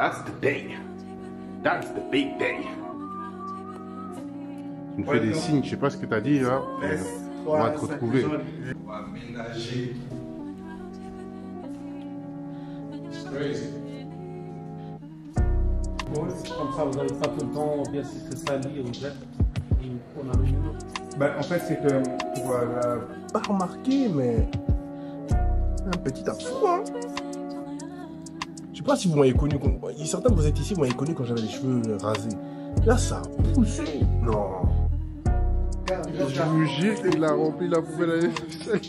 That's the day. That's the big day. Tu me fais des signes, je sais pas ce que tu as dit là. On va te retrouver. On va ménager. It's crazy. Comme ça, vous n'avez pas tout le temps bien se salir ou bref. On a le numéro. Ben, en fait, c'est que pour pas remarquer, mais un petit absent. Hein. Je sais pas si vous m'avez connu. Certains de vous êtes ici, vous m'avez connu quand j'avais les cheveux rasés. Là, ça a poussé. Non. Je vous jure qu'il a rempli la poubelle à l'échelle.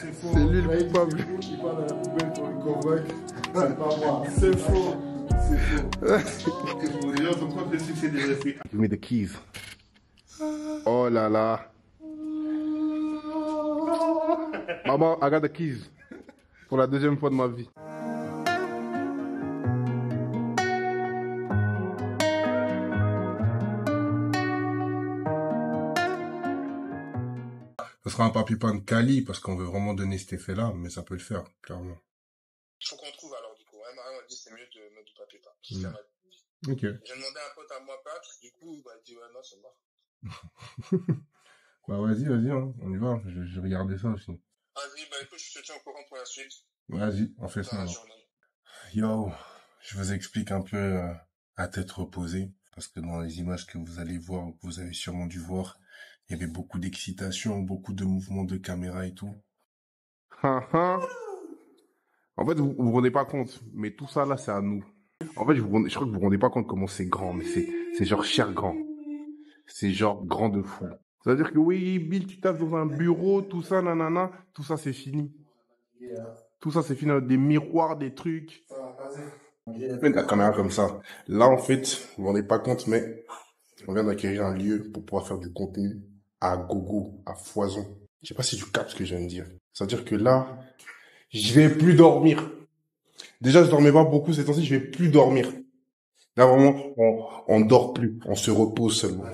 C'est faux. C'est lui le coupable. Il va dans la poubelle pour le convaincre. C'est pas moi. C'est faux. Les gens sont contre le succès des esprits. Give me the keys. Oh là là. Maman, I got the keys. Pour la deuxième fois de ma vie. Ce sera un papier peint de Cali parce qu'on veut vraiment donner cet effet-là, mais ça peut le faire, clairement. Il faut qu'on trouve alors du coup. Marie m'a dit c'est mieux de mettre du papier peint. Ok. J'ai demandé à un pote à moi peintre, du coup il m'a dit ouais non c'est mort. Bah vas-y, hein. On y va, je regardais ça aussi. Vas-y, bah écoute, je te tiens au courant pour la suite. Vas-y, on fait ça alors. Yo, je vous explique un peu à tête reposée, parce que dans les images que vous allez voir, ou que vous avez sûrement dû voir, il y avait beaucoup d'excitation, beaucoup de mouvements de caméra et tout. En fait, vous vous rendez pas compte, mais tout ça là, c'est à nous. En fait, je crois que vous vous rendez pas compte comment c'est grand, mais c'est genre cher grand. C'est genre grand de fou. C'est-à-dire que oui, Bill, tu tapes dans un bureau, tout ça, nanana, tout ça c'est fini. Tout ça c'est fini, des miroirs, des trucs. Mettre la caméra comme ça. Là, en fait, vous vous rendez pas compte, mais on vient d'acquérir un lieu pour pouvoir faire du contenu à gogo, à foison. Je sais pas si tu captes ce que je viens de dire. C'est-à-dire que là, je vais plus dormir. Déjà, je dormais pas beaucoup ces temps-ci, je vais plus dormir. Là, vraiment, on dort plus, on se repose seulement.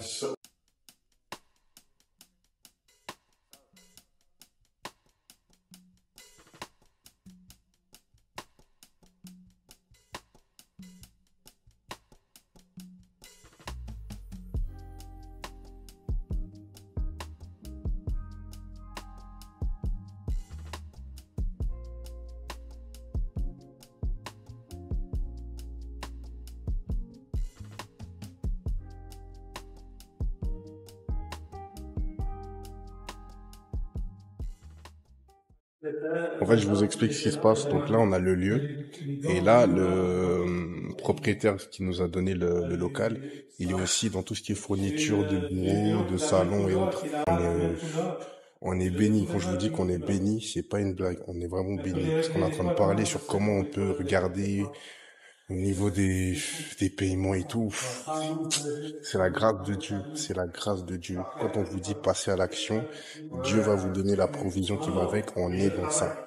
En fait, je vous explique ce qui se passe. Donc là, on a le lieu. Et là, le propriétaire qui nous a donné le local, il est aussi dans tout ce qui est fourniture de bureau, de salon et autres. On est béni. Quand je vous dis qu'on est béni, c'est pas une blague. On est vraiment béni. Parce qu'on est en train de parler sur comment on peut regarder au niveau des paiements et tout. C'est la grâce de Dieu. C'est la grâce de Dieu. Quand on vous dit passer à l'action, Dieu va vous donner la provision qui va avec. On est dans ça.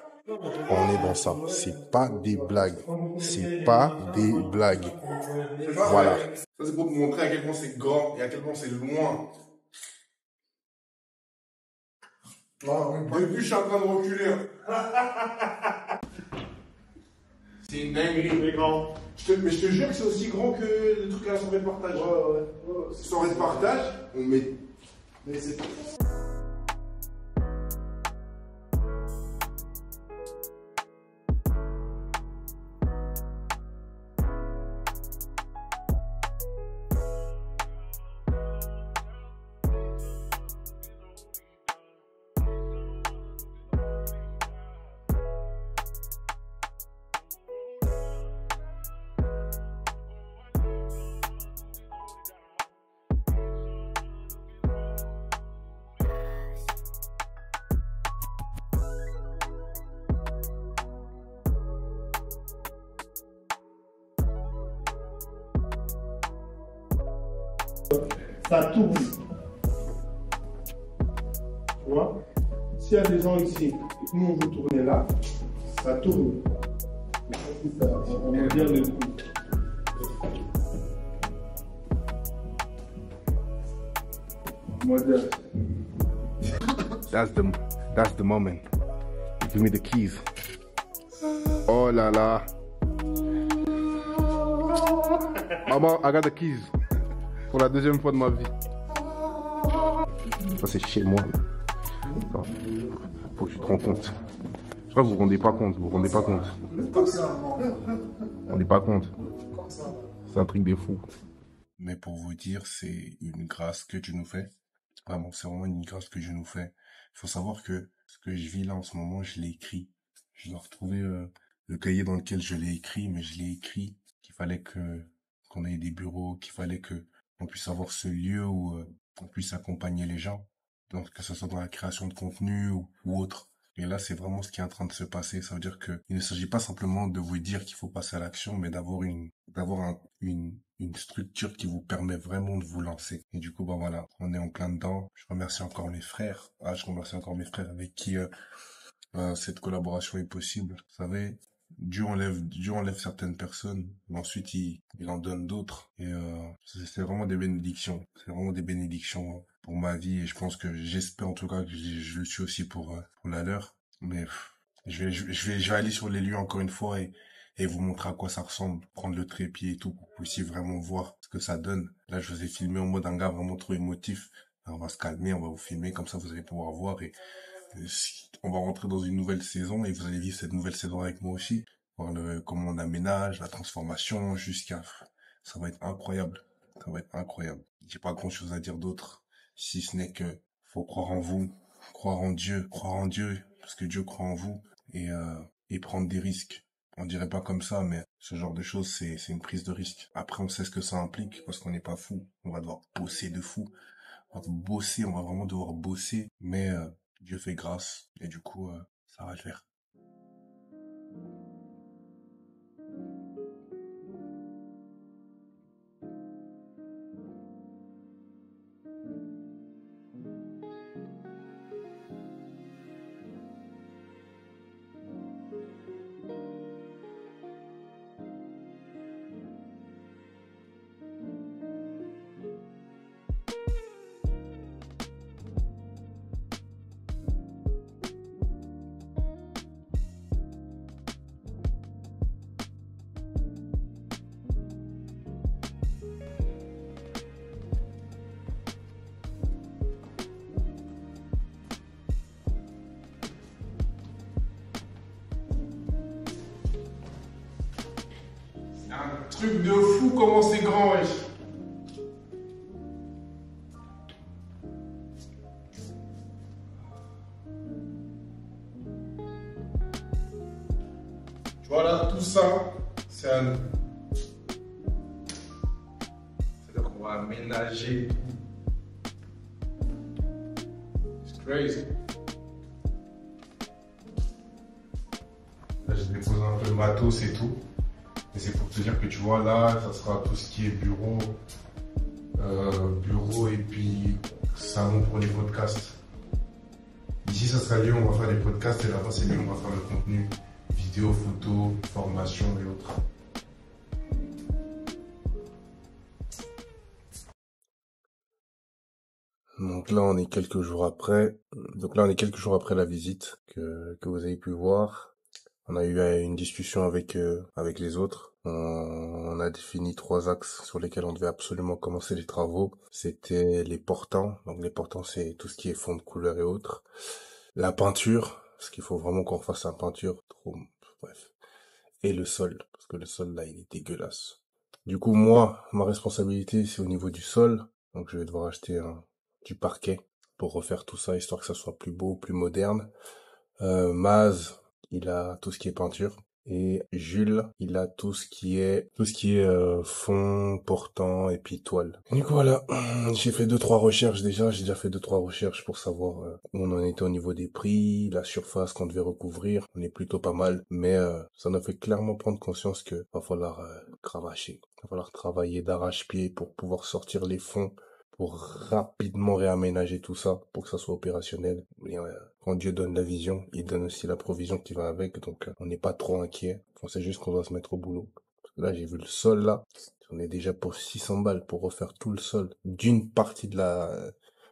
On est dans ça. C'est pas des blagues. C'est pas des blagues. Voilà. Ça, c'est pour vous montrer à quel point c'est grand et à quel point c'est loin. Depuis, je suis en train de reculer. C'est une dinguerie. C'est grand. Mais je te jure que c'est aussi grand que le truc à la soirée de partage. Ouais. Soirée de partage, on met... Mais c'est... Ça tourne. Tu vois? S'il y a des gens ici, et que nous on veut tourner là, ça tourne. On va bien le coup. Modèle. That's the moment. Give me the keys. Oh là là. Maman, I got the keys. Pour la deuxième fois de ma vie. Ça, c'est chez moi. Attends, faut que tu te rends compte. Je crois que vous vous rendez pas compte. Vous vous rendez pas compte. Vous vous rendez pas compte. C'est un truc de fou. Mais pour vous dire, c'est une grâce que Dieu nous fait. Vraiment, c'est vraiment une grâce que Dieu nous fait. Il faut savoir que ce que je vis là en ce moment, je l'ai écrit. Je dois retrouver le cahier dans lequel je l'ai écrit, mais je l'ai écrit qu'il fallait qu'on ait des bureaux, qu'il fallait qu'on puisse avoir ce lieu où on puisse accompagner les gens. Donc que ce soit dans la création de contenu ou autre. Et là, c'est vraiment ce qui est en train de se passer. Ça veut dire que il ne s'agit pas simplement de vous dire qu'il faut passer à l'action, mais d'avoir une structure qui vous permet vraiment de vous lancer. Et du coup, bah voilà, on est en plein dedans. Je remercie encore mes frères. Je remercie encore mes frères avec qui cette collaboration est possible. Vous savez, Dieu enlève certaines personnes, mais ensuite il en donne d'autres. Et c'est vraiment des bénédictions. C'est vraiment des bénédictions pour ma vie. Et je pense que j'espère en tout cas que je le suis aussi pour la leur. Mais je vais aller sur les lieux encore une fois et vous montrer à quoi ça ressemble, prendre le trépied et tout pour que vous puissiez vraiment voir ce que ça donne. Là, je vous ai filmé en mode un gars vraiment trop émotif. Alors, on va se calmer, on va vous filmer, comme ça vous allez pouvoir voir et on va rentrer dans une nouvelle saison et vous allez vivre cette nouvelle saison avec moi aussi. Voir comment on aménage, la transformation ça va être incroyable. Ça va être incroyable. J'ai pas grand chose à dire d'autre, si ce n'est que faut croire en vous, croire en Dieu, parce que Dieu croit en vous et prendre des risques. On dirait pas comme ça, mais ce genre de choses, c'est une prise de risque. Après, on sait ce que ça implique parce qu'on n'est pas fou. On va devoir bosser de fou. On va bosser, on va vraiment devoir bosser, mais Dieu fait grâce et du coup, ça va le faire. Un truc de fou comment c'est grand, wesh. Tu vois là, tout ça, c'est à nous. C'est-à-dire qu'on va aménager tout. It's crazy. Là, j'ai déposé un peu de matos et tout. Et c'est pour te dire que tu vois là, ça sera tout ce qui est bureau et puis salon pour les podcasts. Ici, ça sera lieu où on va faire les podcasts et là-bas, c'est lieu où on va faire le contenu, vidéo, photo, formation et autres. Donc là, on est quelques jours après. La visite que vous avez pu voir. On a eu une discussion avec les autres. On a défini 3 axes sur lesquels on devait absolument commencer les travaux. C'était les portants. Donc les portants, c'est tout ce qui est fond de couleur et autres. La peinture, parce qu'il faut vraiment qu'on refasse la peinture. Bref. Et le sol, parce que le sol là, il est dégueulasse. Du coup, moi, ma responsabilité, c'est au niveau du sol. Donc je vais devoir acheter du parquet pour refaire tout ça, histoire que ça soit plus beau, plus moderne. Maz, il a tout ce qui est peinture. Et Jules, il a tout ce qui est fond, portant et puis toile. Et du coup voilà, j'ai fait 2-3 recherches déjà. J'ai déjà fait 2-3 recherches pour savoir où on en était au niveau des prix, la surface qu'on devait recouvrir. On est plutôt pas mal, mais ça nous fait clairement prendre conscience que va falloir cravacher. Va falloir travailler d'arrache-pied pour pouvoir sortir les fonds, pour rapidement réaménager tout ça, pour que ça soit opérationnel. Et, quand Dieu donne la vision, il donne aussi la provision qui va avec, donc on n'est pas trop inquiet. On sait juste qu'on doit se mettre au boulot. Parce que là, j'ai vu le sol, là, on est déjà pour 600 balles pour refaire tout le sol d'une partie de la...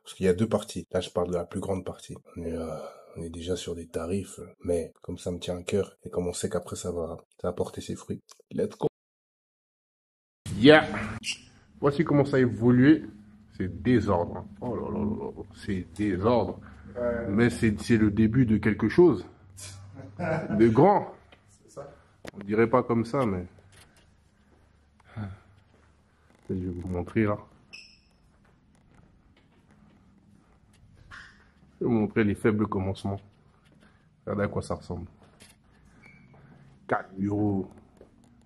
Parce qu'il y a 2 parties. Là, je parle de la plus grande partie. On est déjà sur des tarifs, mais comme ça me tient à cœur, et comme on sait qu'après ça va porter ses fruits, let's go. Yeah. Voici comment ça a évolué. C'est désordre. Hein. Oh là là là là. C'est désordre. Mais c'est le début de quelque chose. De grand. C'est ça. On dirait pas comme ça, mais... Je vais vous montrer là. Je vais vous montrer les faibles commencements. Regardez à quoi ça ressemble. 4 bureaux.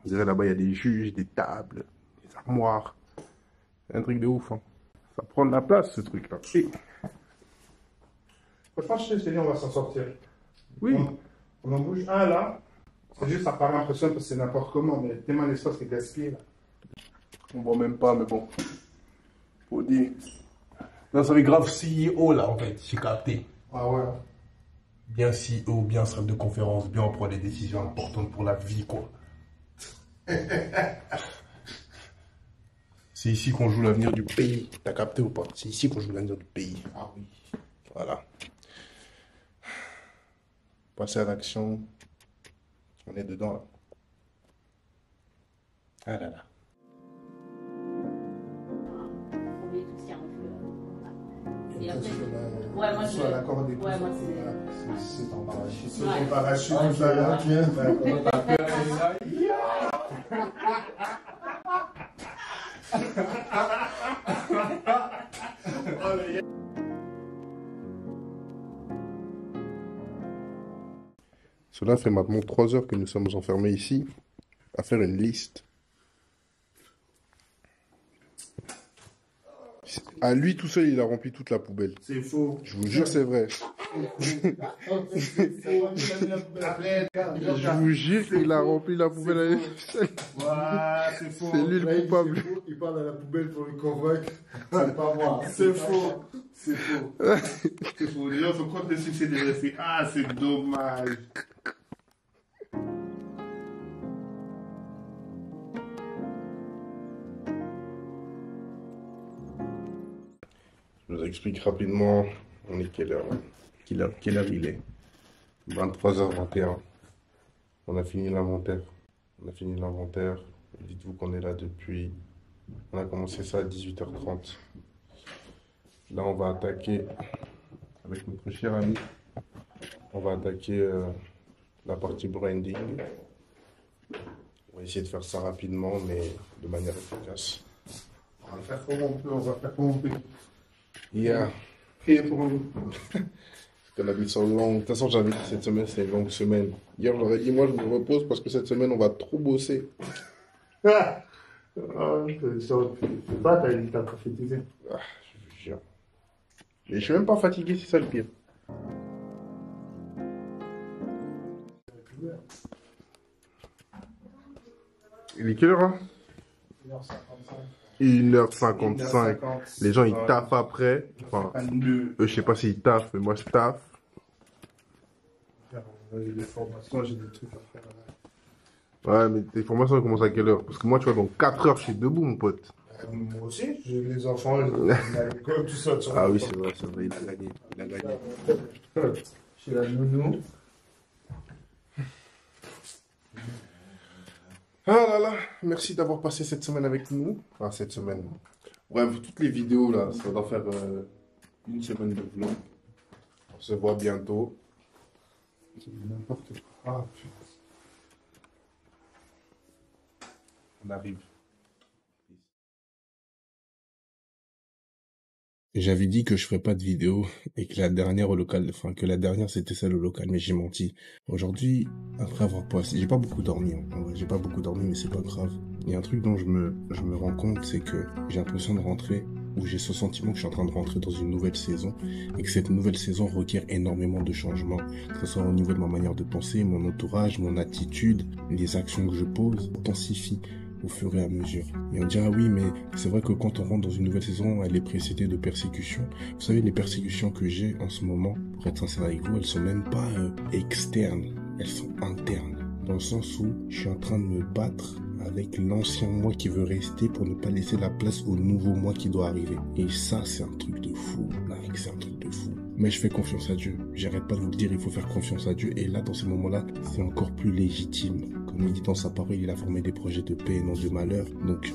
On dirait là-bas il y a des juges, des tables, des armoires. C'est un truc de ouf. Hein. Ça prend de la place ce truc là. Et... Franchement, je te dis, on va s'en sortir. oui. On en bouge un là. C'est juste, ça paraît impressionnant parce que c'est n'importe comment, mais tellement d'espace qui est gaspillé là. On voit même pas, mais bon. Faut dire. Non, ça fait grave CEO là en fait, j'ai capté. Ah ouais. Bien CEO, bien salle de conférence, bien on prend des décisions importantes pour la vie quoi. C'est ici qu'on joue l'avenir du pays. T'as capté ou pas? C'est ici qu'on joue l'avenir du pays. Ah oui. Voilà. Passer à l'action. On est dedans là. Ah là là. Et après, Ouais, moi, sur l'accord des ouais, moi, c'est en parachute. C'est Ouais. en parachute, tout ça là. Cela fait maintenant 3 heures que nous sommes enfermés ici à faire une liste. À lui tout seul, il a rempli toute la poubelle. C'est faux. Je vous jure, c'est vrai. Je vous jure qu'il a rempli la poubelle à lui seul. Ouais, c'est faux. C'est lui le coupable. Il parle à la poubelle pour le convaincre. C'est pas moi. C'est faux. C'est faux. C'est faux. Les gens sont contre le succès des restés. Ah, c'est dommage. Je vous explique rapidement, on est quelle heure? Quelle heure il est? 23h21. On a fini l'inventaire. Dites-vous qu'on est là depuis... On a commencé ça à 18h30. Là, on va attaquer avec notre cher ami. On va attaquer la partie branding. On va essayer de faire ça rapidement, mais de manière efficace. On va faire comme on peut. On va faire comme on peut. Yeah. Priez pour nous. Parce que la vie sont longues. De toute façon, j'avais dit cette semaine, c'est une longue semaine. Hier, j'aurais dit, moi, je me repose parce que cette semaine, on va trop bosser. Ah, c'est ça, t'as prophétisé. Ah, je vous jure. Et je suis même pas fatigué, c'est ça le pire. Il est quelle heure, hein? 1h55. Les gens, ils taffent après. Enfin, eux, je sais pas s'ils taffent, mais moi, je taffe. J'ai des formations, j'ai des trucs à faire. Ouais, mais tes formations, elles commencent à quelle heure? Parce que moi, tu vois, dans 4 heures, je suis debout, mon pote. Moi aussi, j'ai les enfants, à l'école, tout ça. Ah oui, c'est vrai, il a gagné. Chez la nounou. Ah là là, merci d'avoir passé cette semaine avec nous. Enfin, cette semaine. Bref, toutes les vidéos là, ça va faire une semaine de vlog. On se voit bientôt. N'importe quoi. Ah, putain. On arrive. J'avais dit que je ferais pas de vidéo et que la dernière au local, enfin que la dernière c'était celle au local, mais j'ai menti. Aujourd'hui, après avoir passé, j'ai pas beaucoup dormi, hein. J'ai pas beaucoup dormi, mais c'est pas grave. Il y a un truc dont je me rends compte, c'est que j'ai l'impression de rentrer, ou j'ai ce sentiment que je suis en train de rentrer dans une nouvelle saison, et que cette nouvelle saison requiert énormément de changements, que ce soit au niveau de ma manière de penser, mon entourage, mon attitude, les actions que je pose, intensifient au fur et à mesure. Et on dira oui, mais c'est vrai que quand on rentre dans une nouvelle saison, elle est précédée de persécutions. Vous savez, les persécutions que j'ai en ce moment, pour être sincère avec vous, elles sont même pas externes, elles sont internes. Dans le sens où je suis en train de me battre avec l'ancien moi qui veut rester pour ne pas laisser la place au nouveau moi qui doit arriver. Et ça, c'est un truc de fou, mec, c'est un truc de fou. Mais je fais confiance à Dieu. J'arrête pas de vous le dire, il faut faire confiance à Dieu. Et là, dans ces moments-là, c'est encore plus légitime Comme il dit dans sa parole, il a formé des projets de paix et non de malheur. Donc,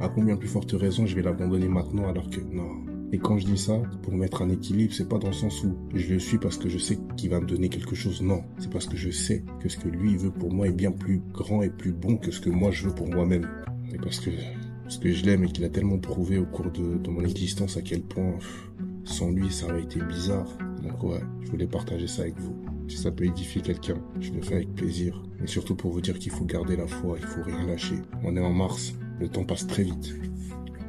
à combien plus forte raison je vais l'abandonner maintenant alors que non. Et quand je dis ça, pour mettre un équilibre, c'est pas dans le sens où je le suis parce que je sais qu'il va me donner quelque chose. Non, c'est parce que je sais que ce que lui veut pour moi est bien plus grand et plus bon que ce que moi je veux pour moi-même. Et parce que je l'aime et qu'il a tellement prouvé au cours de mon existence à quel point sans lui ça aurait été bizarre. Donc ouais, je voulais partager ça avec vous. Si ça peut édifier quelqu'un, je le fais avec plaisir. Et surtout pour vous dire qu'il faut garder la foi, il faut rien lâcher. On est en mars, le temps passe très vite.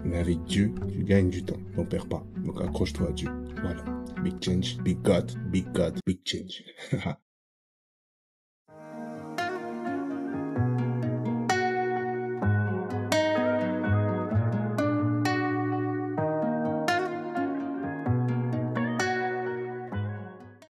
Mais avec Dieu, tu gagnes du temps. N'en perds pas. Donc accroche-toi à Dieu. Voilà. Big change, big God, big change.